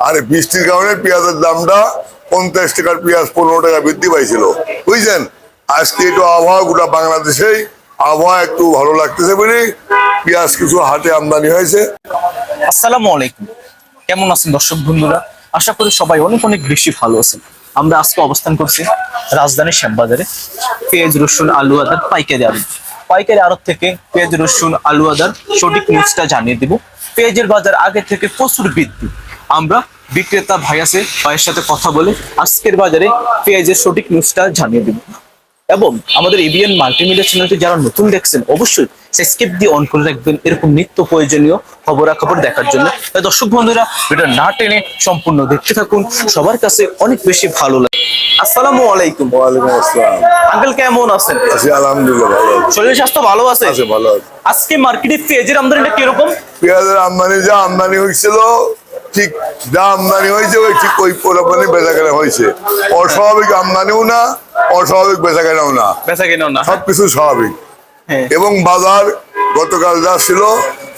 আর বৃষ্টির কারণে পেঁয়াজের দামটা 50 টাকার পেঁয়াজ 15 টাকা বৃদ্ধি পাইছিল, বুঝছেন। আজকে একটু আবহাওয়া গোটা বাংলাদেশেই আবহাওয়া একটু ভালো লাগতেছে বলে পেঁয়াজ কিছু হাটে আমদানি হয়েছে। আসসালামু আলাইকুম, কেমন আছেন দর্শক বন্ধুরা? আশা করি সবাই অনেক অনেক বেশি ভালো আছেন। আমরা আজকে অবস্থান করছি রাজধানীর শ্যামবাজারে। পেঁয়াজ, রসুন, আলু, আদার পাইকারি আড়ত থেকে পেঁয়াজ, রসুন, আলু, আদার সঠিক নিউজটা জানিয়ে দিব। পেঁয়াজের বাজার আগে থেকে প্রচুর বৃদ্ধি। আমরা বিক্রেতা ভাইয়ের সাথে কথা বলে আজকের বাজারে পেঁয়াজের সঠিক নিউজটা জানিয়ে দিব। এবং আমাদের এবিএন মাল্টিমিডিয়া চ্যানেলটি যারা নতুন দেখছেন অবশ্যই সাবস্ক্রাইব দিয়ে অন করে রাখবেন এরকম নিত্য প্রয়োজনীয় খবরাখবর দেখার জন্য। তাই দর্শক বন্ধুরা ভিডিও না টেনে সম্পূর্ণ দেখতে থাকুন, সবার কাছে অনেক বেশি ভালো লাগে। আসসালামু আলাইকুম। ওয়ালাইকুম আসসালাম। আঙ্কেল কেমন আছেন? আছি আলহামদুলিল্লাহ, ভালো আছি। শরীর স্বাস্থ্য ভালো আছে? ভালো আছে। আজকে মার্কেটে পেঁয়াজের আমদানিটা কিরকম? পেঁয়াজের যা আমদানি হয়েছিল ঠিক যা আমদানি হয়েছে ওই পরিমাণে বেচাকেনা হয়েছে। অস্বাভাবিক আমদানিও না, অস্বাভাবিক বেচাকেনাও না, সবকিছু স্বাভাবিক। এবং বাজার গতকাল যা ছিল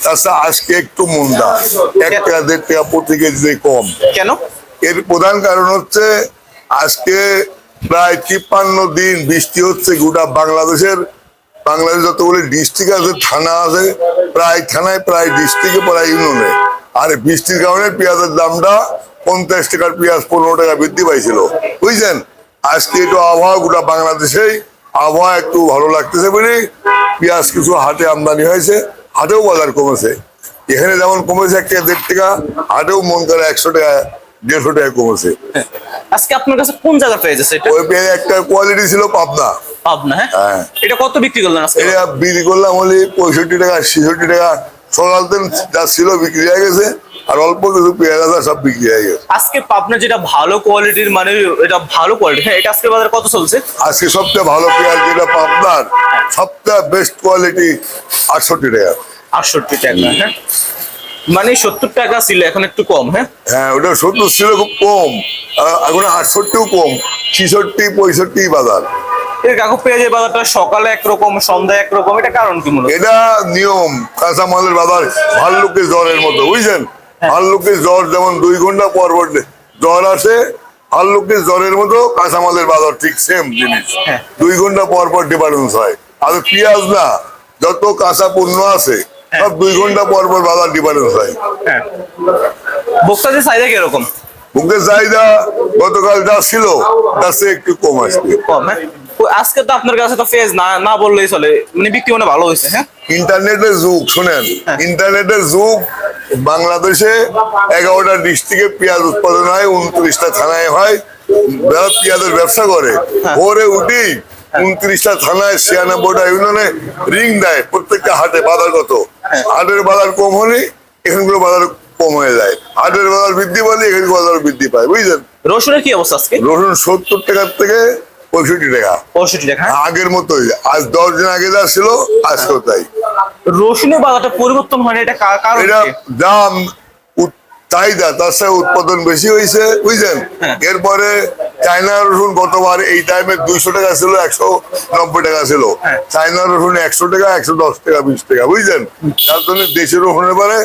তার চেয়ে আজকে একটু মন্দা, 1 টাকা 1.5 টাকা প্রতি কেজি কম। কেন? এর প্রধান কারণ হচ্ছে আজকে প্রায় 53 দিন বৃষ্টি হচ্ছে গোটা বাংলাদেশ যতগুলি ডিস্ট্রিক্ট আছে, থানা আছে, প্রায় থানায়, প্রায় ডিস্ট্রিক্টে, প্রায় ইউনিয়নে। আর বৃষ্টির কারণে পেঁয়াজের দামটা 50 টাকার পেঁয়াজ 15 টাকা বৃদ্ধি পাইছিল, বুঝছেন। আজকে একটু আবহাওয়া গোটা বাংলাদেশেই আবহাওয়া একটু ভালো লাগতেছে বলে পেঁয়াজ কিছু হাটে আমদানি হয়েছে। হাটেও বাজার কমেছে, এখানে যেমন কমেছে 1 টাকা 1.5 টাকা, হাটেও মন করে 100 টাকা 150 টাকা কমেছে। আজকে আপনার কাছে কোন জায়গা পেঁয়াজ আছে? ওই পেঁয়াজ একটা কোয়ালিটি ছিল পাবনা। হ্যাঁ। এটা কত বিক্রি করলেন আজকে? এটা বিক্রি করলাম হলে 65 টাকা 66 টাকা। সকাল দিন যা ছিল বিক্রি হয়ে গেছে, আর অল্প কিছু পেঁয়াজ আছে সব বিক্রি হয়ে গেছে। আজকে পাবনা যেটা ভালো কোয়ালিটির, মানে এটা ভালো কোয়ালিটি, হ্যাঁ, এটা আজকে বাজারে কত চলছে? আজকে সবচেয়ে ভালো পেঁয়াজ যেটা পাবনার সবচেয়ে বেস্ট কোয়ালিটি 68 টাকা। 68 টাকা, হ্যাঁ, মানে 70 টাকা ছিল, এখন একটু কম। হ্যাঁ, ওটা 70 ছিল খুব কম, এখন 68ও কম, 66 65 বাজার। এই কাকু পেঁয়াজের বাজারটা সকালে একরকম, সন্ধ্যায় একরকম, এটা কারণ কি? মূলত এটা নিয়ম। কাঁচামালের বাজার ভাল্লুকের জ্বরের মতো, বুঝছেন। ভাল্লুকের জ্বর যেমন 2 ঘন্টা পর পর জ্বর আসে, ভাল্লুকের জ্বরের মতো কাঁচামালের বাজার ঠিক সেম জিনিস, 2 ঘন্টা পর পর ডিফারেন্স হয়। আর পেঁয়াজ না, যত কাঁচা পণ্য আছে সব 2 ঘন্টা পর পর বাজার ডিফারেন্স হয়। ভোক্তাদের চাহিদা কিরকম? ভোক্তাদের চাহিদা গতকাল যা ছিল তার চেয়ে একটু কম আসবে। কম, হ্যাঁ। আজকে তো আপনার কাছে তো পেঁয়াজ না বললেই চলে, মানে বিক্রি মানে ভালো হয়েছে। হ্যাঁ, ইন্টারনেটের যুগ, শুনেন, ইন্টারনেটের যুগ। বাংলাদেশে 11টা ডিস্ট্রিক্টে পেঁয়াজ উৎপাদন হয়, 29টা থানায় হয়। যারা পেঁয়াজের ব্যবসা করে ভোরে উঠি 29টা থানায় 96টা ইউনিয়নে রিং দেয়, প্রত্যেকটা হাটে বাজার কত। হাটের বাজার কম হলে এখানগুলো বাজার কম হয়ে যায়, হাটের বাজার বৃদ্ধি পালে এখানে বাজার বৃদ্ধি পায়, বুঝলেন। রসুনের কি অবস্থা আজকে? রসুন 70 টাকার থেকে 65 টাকা। 65 টাকা, আগের মতোই, আজ 10 দিন আগে যা ছিল আজকেও তাই। রসুনের বাজারটা পরিবর্তন হয় না, এটা কারণ? এটা দাম চাহিদা তার সাথে উৎপাদন বেশি হয়েছে, বুঝলেন। এরপরে চায়না রসুন গতবার এই টাইমে 200 টাকা ছিল, 190 টাকা ছিল। চায়না রসুন 100 টাকা 110 টাকা 20 টাকা, বুঝলেন। তার জন্য দেশের রসুনের পরে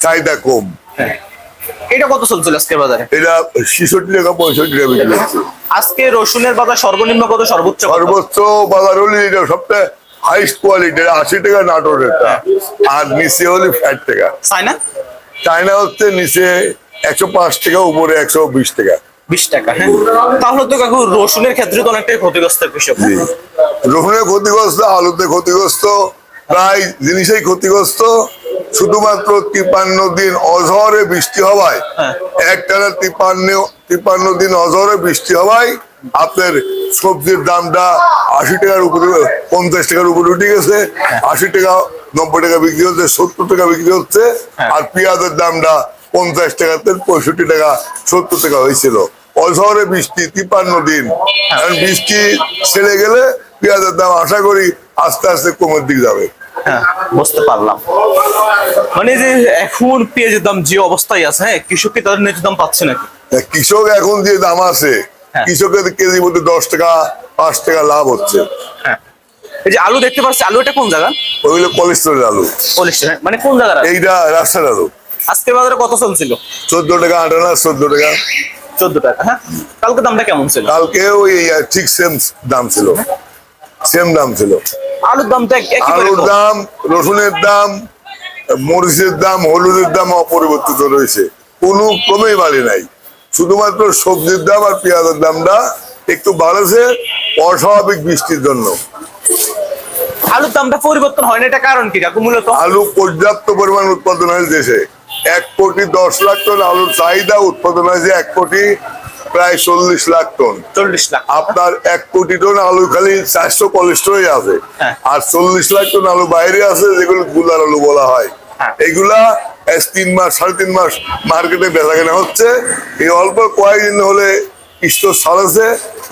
চাহিদা কম। এটা কত চলছিল আজকে বাজারে? এটা 66 টাকা 65 টাকা বিক্রি হচ্ছে। আজকে রসুনের বাজার সর্বনিম্ন কত, সর্বোচ্চ বাজার হলে এটা সবচেয়ে হাইস্ট কোয়ালিটি 80 টাকা নাটোরেরটা, আর নিচে হলে 60 টাকা। চায়না হচ্ছে নিচে 105 টাকা, উপরে 120 টাকা 20 টাকা। হ্যাঁ, তাহলে তো কাকু রসুনের ক্ষেত্রে তো অনেকটাই ক্ষতিগ্রস্ত কৃষক। রসুনের ক্ষতিগ্রস্ত, আলুতে ক্ষতিগ্রস্ত, প্রায় জিনিসেই ক্ষতিগ্রস্ত। শুধুমাত্র 53 দিন অঝরে বৃষ্টি হওয়ায়, একটানা 53 দিন অঝরে বৃষ্টি হওয়ায় আপনার সবজির দামটা 80 টাকার উপরে, 50 টাকার উপরে উঠে গেছে। 80 টাকা 90 টাকা বিক্রি হচ্ছে, 70 টাকা বিক্রি হচ্ছে। আর পেঁয়াজের দামটা 50 টাকাতে 65 টাকা 70 টাকা হয়েছিল। অঝরে বৃষ্টি 53 দিন, কারণ বৃষ্টি ছেড়ে গেলে পেঁয়াজের দাম আশা করি আস্তে আস্তে কমের দিকে যাবে। হ্যাঁ, বুঝতে পারলাম। মানে যে এখন পেঁয়াজের দাম যে অবস্থায় আছে, হ্যাঁ, কৃষক কি তাদের ন্যায্য দাম পাচ্ছে নাকি? কৃষক এখন যে দাম আছে, কৃষকের কেজি মধ্যে 10 টাকা 5 টাকা লাভ হচ্ছে। হ্যাঁ, এই যে আলু দেখতে পাচ্ছি, আলু এটা কোন জায়গা? ওইগুলো কোলেস্ট্রল আলু। কোলেস্ট্রল, মানে কোন জায়গা? এইটা রাজশাহীর আলু। আজকের বাজারে কত চলছিল? 14 টাকা আটানা, 14 টাকা। 14 টাকা। হ্যাঁ, কালকে দামটা কেমন ছিল? কালকে ওই ঠিক সেম দাম ছিল, সেম দাম ছিল। আলুর দামটা একই আলুর রকম? দাম, রসুনের দাম, মরিচের দাম, হলুদের দাম অপরিবর্তিত রয়েছে, কোনো ক্রমেই বাড়ে নাই। শুধুমাত্র সবজির দাম আর পেঁয়াজের দামটা একটু বাড়েছে অস্বাভাবিক বৃষ্টির জন্য। আলুর দামটা পরিবর্তন হয় না, এটা কারণ কি কাকু মূলত? আলু পর্যাপ্ত পরিমাণ উৎপাদন হয়েছে দেশে। 1,10,00,000 টন আলুর চাহিদা, উৎপাদন হয়েছে 1,40,00,000 টন। 40 লাখ। আপনার 1 কোটি টন আলু খালি 400 কোলেস্টোরে আছে, হ্যাঁ। আর 40 লাখ টন আলু বাইরে আছে, যেগুলো গুলার আলু বলা হয়। হ্যাঁ। এগুলা 3 মাস 3.5 মাস মার্কেটে বেচা কেনা হচ্ছে। এই অল্প কয়েকদিন হলে স্টোর ছাড়াছে,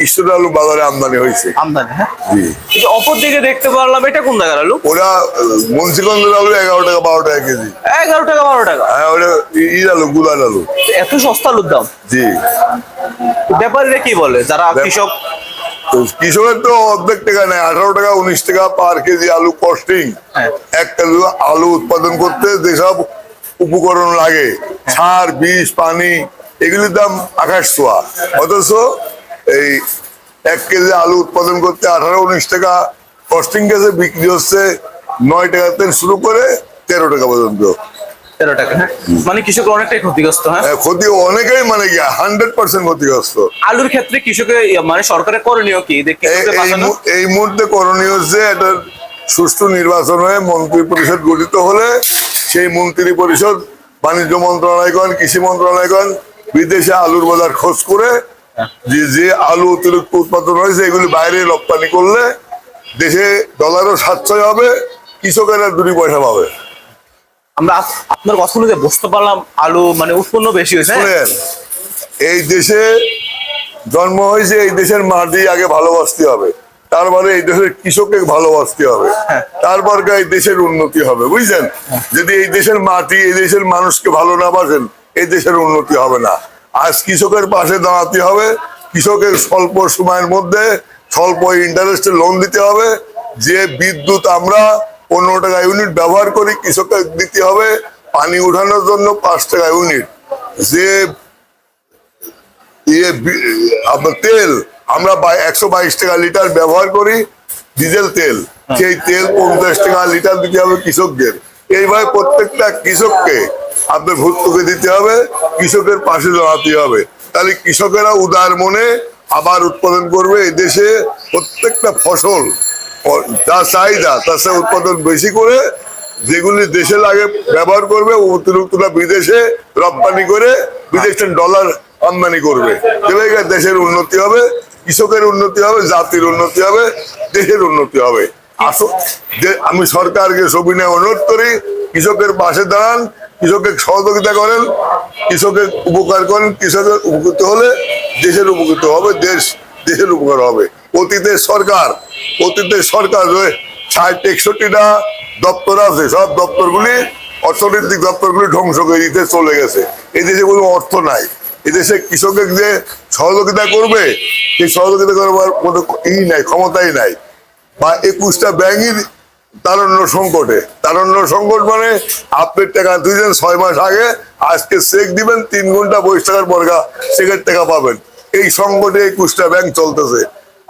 স্টোর আলু বাজারে আমদানি হয়েছে। আমদানি। হ্যাঁ, জি, কিন্তু অপর দিকে দেখতে পারলাম এটা কোন জায়গার আলু? ওরা মুন্সিগঞ্জের আলু 11 টাকা 12 টাকা কেজি। 11 টাকা 12 টাকা? হ্যাঁ, ওটা আলু, গুলার আলু। এত সস্তা আলুর দাম? জি, ব্যাপারীরা কি বলে, যারা কৃষক? তো কৃষকের তো অর্ধেক টাকা নেয়, 18 টাকা 19 টাকা পার কেজি আলু কস্টিং। হ্যাঁ। একটা আলু উৎপাদন করতে যেসব উপকরণ লাগে, সার, বীজ, পানি, এগুলির দাম আকাশ ছোঁয়া। অথচ এই 1 কেজি আলু উৎপাদন করতে 18-19 টাকা কস্টিং গেছে, বিক্রি হচ্ছে 9 টাকা থেকে শুরু করে 13 টাকা পর্যন্ত। 13 টাকা। হ্যাঁ, মানে কৃষক অনেকটাই ক্ষতিগ্রস্ত। হ্যাঁ, ক্ষতি অনেকেই, মানে কি 100% ক্ষতিগ্রস্ত। আলুর ক্ষেত্রে কৃষকের মানে সরকারের করণীয় কি? এই মুহূর্তে করণীয় হচ্ছে এটা সুষ্ঠু নির্বাচন হয়ে মন্ত্রী পরিষদ গঠিত হলে সেই মন্ত্রী পরিষদ বাণিজ্য মন্ত্রণালয়গণ, কৃষি মন্ত্রণালয়গণ বিদেশে আলুর বাজার খোঁজ করে যে আলু অতিরিক্ত উৎপাদন হয়েছে এগুলি বাইরে রপ্তানি করলে দেশে ডলারও সাশ্রয় হবে, কৃষকেরা 2 পয়সা পাবে। আমরা আপনার কথা অনুযায়ী বুঝতে পারলাম আলু মানে উৎপন্ন বেশি হয়েছে। শুনেন, এই দেশে জন্ম হয়েছে, এই দেশের মাটি আগে ভালোবাসতে হবে, তারপরে এই দেশের কৃষককে ভালোবাসতে হবে, তারপর এই দেশের উন্নতি হবে, বুঝছেন? যদি এই দেশের মাটি, এই দেশের মানুষকে ভালো না বাসেন, এই দেশের উন্নতি হবে না। আজ কৃষকের পাশে দাঁড়াতে হবে, কৃষকের স্বল্প সময়ের মধ্যে স্বল্প ইন্টারেস্টে লোন দিতে হবে। যে বিদ্যুৎ আমরা 15 টাকা ইউনিট ব্যবহার করি, কৃষককে দিতে হবে পানি উঠানোর জন্য 5 টাকা ইউনিট। যে আপনার তেল আমরা 122 টাকা লিটার ব্যবহার করি, ডিজেল তেল, সেই তেল 50 টাকা লিটার দিতে হবে কৃষকদের। এইভাবে প্রত্যেকটা কৃষককে আপনার ভর্তুকি দিতে হবে, কৃষকের পাশে দাঁড়াতে হবে। তাহলে কৃষকেরা উদার মনে আবার উৎপাদন করবে। এই দেশে প্রত্যেকটা ফসল যা চাহিদা তার সাথে উৎপাদন বেশি করে যেগুলি দেশে লাগে ব্যবহার করবে, অতিরিক্তটা বিদেশে রপ্তানি করে বিদেশে ডলার আমদানি করবে। দেশের উন্নতি হবে, কৃষকের উন্নতি হবে, জাতির উন্নতি হবে, দেশের উন্নতি হবে। আমি সরকারকে সবিনয় অনুরোধ করি, কৃষকের পাশে দাঁড়ান, কৃষকের সহযোগিতা করেন, কৃষকের উপকার করেন। কৃষকের উপকৃত হলে দেশের উপকৃত হবে, দেশের উপকার হবে। অতীতের সরকার 60-61টা দপ্তর আছে, সব দপ্তরগুলি, অর্থনৈতিক দপ্তরগুলি ধ্বংস করে দিতে চলে গেছে। এই দেশে কোনো অর্থ নাই। এদেশে কৃষকের যে সহযোগিতা করবে, সেই সহযোগিতা করবার কোনো নাই, ক্ষমতাই নাই। বা 21টা ব্যাংকই তারণ্য সংকট, মানে আপনার টাকা দিয়েছেন 6 মাস আগে, আজকে চেক দিবেন 3 ঘন্টা 22 টাকার পরগা চেকের টাকা পাবেন। এই সংকটে 21টা ব্যাংক চলতেছে।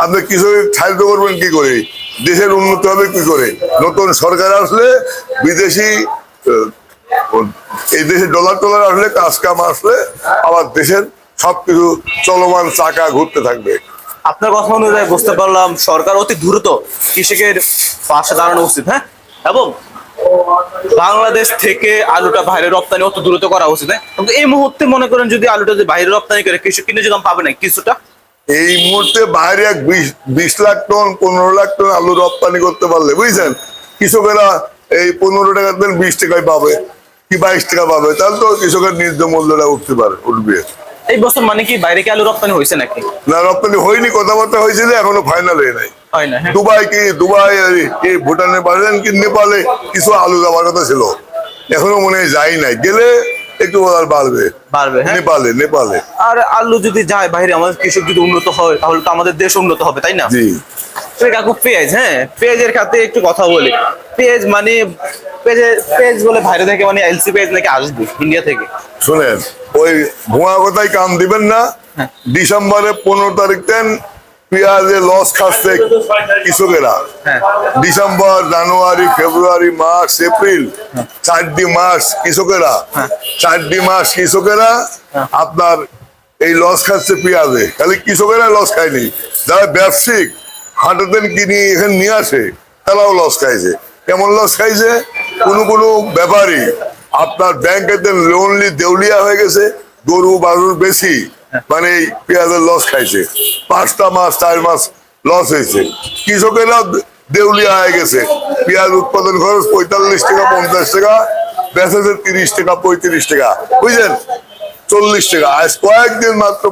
আপনি কৃষকের সাহায্য করবেন কি করে? দেশের উন্নতি হবে কি করে? নতুন সরকার আসলে, বিদেশি এই দেশে ডলার আসলে, কাজ কাম আসলে আবার দেশের সবকিছু চলমান চাকা ঘুরতে থাকবে। আপনার কথা অনুযায়ী বুঝতে পারলাম সরকার অতি দ্রুত কৃষকের পাশে দাঁড়ানো উচিত। হ্যাঁ, এবং বাংলাদেশ থেকে আলুটা বাইরে রপ্তানি অত দ্রুত করা উচিত। কিন্তু এই মুহূর্তে মনে করেন যদি আলুটা যদি বাইরে রপ্তানি করে কৃষক কিনে দাম পাবে না কিছুটা। এই মুহূর্তে বাইরে 20 লাখ টন 15 লাখ টন আলু রপ্তানি করতে পারলে, বুঝছেন, কৃষকেরা এই 15 টাকা দেন 20 টাকায় পাবে কি 22 টাকা পাবে, তাহলে তো কৃষকের ন্যায্য মূল্যটা উঠবে। এই বছর মানে কি বাইরে কি আলু রপ্তানি হয়েছে নাকি? না, রপ্তানি হয়নি, কথাবার্তা হয়েছিল, এখনো ফাইনাল হয়ে নাই। হয় না। দুবাই ভুটানে পারেন কি নেপালে কিছু আলু যাওয়ার কথা ছিল, এখনো মনে হয় যাই নাই। গেলে একটু বাড়বে। হ্যাঁ? নেপালে। আর আলু যদি যায় বাইরে, আমাদের কৃষক যদি উন্নত হয় তাহলে তো আমাদের দেশ উন্নত হবে, তাই না? জি। কাকু পেঁয়াজ, হ্যাঁ পেঁয়াজের খাতে একটু কথা বলি। পেঁয়াজ মানে পেঁয়াজ বলে বাইরে থেকে মানে এলসি পেঁয়াজ নাকি আসবে ইন্ডিয়া থেকে। শুনেন, ওই ভুয়া কথায় কান দিবেন না। হ্যাঁ। ডিসেম্বরের 15 তারিখ দেন পেঁয়াজে লস খাচ্ছে কৃষকেরা। হ্যাঁ। ডিসেম্বর, জানুয়ারি, ফেব্রুয়ারি, মার্চ, এপ্রিল, 4টি মাস কৃষকেরা, 4টি মাস কৃষকেরা আপনার এই লস খাচ্ছে পেঁয়াজে। খালি কৃষকেরা লস খায়নি, যারা ব্যবসায়িক হাটেতেন কিনে এখানে নিয়ে আসে তারাও লস খাইছে। কেমন লস খাইছে? কোনো ব্যাপারী আপনার ব্যাংকেতে লোন দেউলিয়া হয়ে গেছে, গরু বাছুর বেশি, মানে এই পেঁয়াজের লস খাইছে। 5টা মাস 4 মাস লস হয়েছে, কৃষকেরা দেউলিয়া হয়ে গেছে। পেঁয়াজ উৎপাদন খরচ 45 টাকা 50 টাকা, বেচেছে 30 টাকা 35 টাকা, বুঝলেন, 40 টাকা। আজ কয়েকদিন মাত্র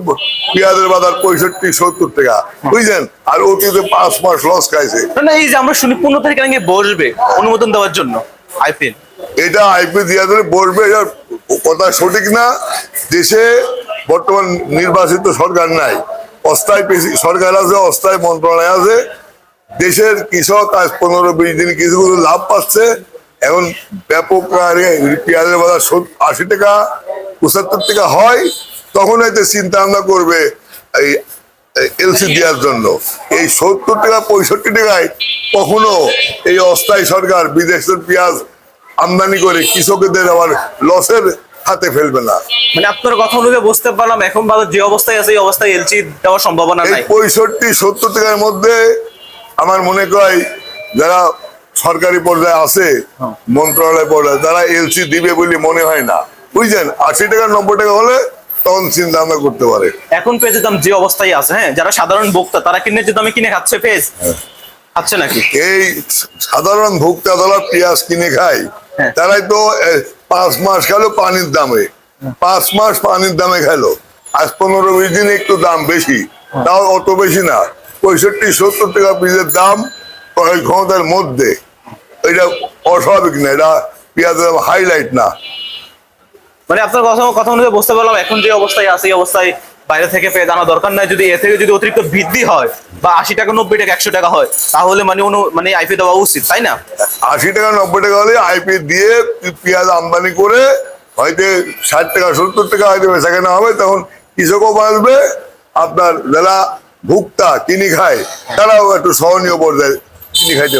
পেঁয়াজের বাজার 65-70 টাকা, বুঝলেন। আর অতীতে 5 মাস লস খাইছে। না এই যে আমরা শুনি 15 তারিখ আগে বসবে অনুমোদন দেওয়ার জন্য আইপিএল। এটা আইপি দিয়া ধরে বসবে, এটা কথা সঠিক না। দেশে বর্তমান নির্বাচিত সরকার নাই, অস্থায়ী সরকার আছে, অস্থায়ী মন্ত্রণালয় আছে। দেশের কৃষক আজ 15-20 দিন কিছু লাভ পাচ্ছে। এখন ব্যাপক হারে পেঁয়াজের বাজার 80 টাকা 75 টাকা হয়, তখন হয়তো চিন্তা ভাবনা করবে এই এলসি দেওয়ার জন্য। এই 70 টাকা 65 টাকায় কখনো এই অস্থায়ী সরকার বিদেশের পেঁয়াজ আমদানি করে কৃষকদের আবার লসের হাতে ফেলবে না। মানে আপনার কথা অনুযায়ী বুঝতে পারলাম এখন বাজার যে অবস্থায় আছে এই অবস্থায় এলসি দেওয়ার সম্ভাবনা এই নাই। 65-70 টাকার মধ্যে আমার মনে হয় যারা সরকারি পর্যায়ে আছে, মন্ত্রণালয় পর্যায়ে, তারা এলসি দিবে বলে মনে হয় না, বুঝলেন। 80 টাকা 90 টাকা হলে তখন চিন্তা ভাবনা করতে পারে। এখন পেঁয়াজের দাম যে অবস্থায় আছে, হ্যাঁ যারা সাধারণ ভোক্তা তারা কিনে যে দামে কিনে খাচ্ছে পেঁয়াজ, খাচ্ছে নাকি? এই সাধারণ ভোক্তা যারা পেঁয়াজ কিনে খায়, হ্যাঁ। তারাই তো 5 মাস খেলো পানির দামে, 5 মাস পানির দামে খেলো। আজ 15-20 দিন একটু দাম বেশি, তাও অত বেশি না। 65-70 টাকা পিসের দাম ক্রয় ক্ষমতার মধ্যে, এটা অস্বাভাবিক না, এটা পেঁয়াজের হাইলাইট না। মানে আপনার কথা অনুযায়ী বুঝতে পারলাম এখন যে অবস্থায় আছে এই অবস্থায় বাইরে থেকে পেঁয়াজ আনা দরকার নাই। যদি এ থেকে যদি অতিরিক্ত বৃদ্ধি হয় বা 80 টাকা 90 টাকা 100 টাকা হয় তাহলে মানে আইপি দেওয়া উচিত, তাই না? 80 টাকা 90 টাকা হলে আইপি দিয়ে পেঁয়াজ আমদানি করে হয়তো 60 টাকা 70 টাকা হয়তো বেচা কেনা হবে, তখন কৃষকও বাঁচবে, আপনার যারা ভোক্তা কিনে খায় তারাও একটু সহনীয় পর্যায়ে কিনে খাইতে পারে।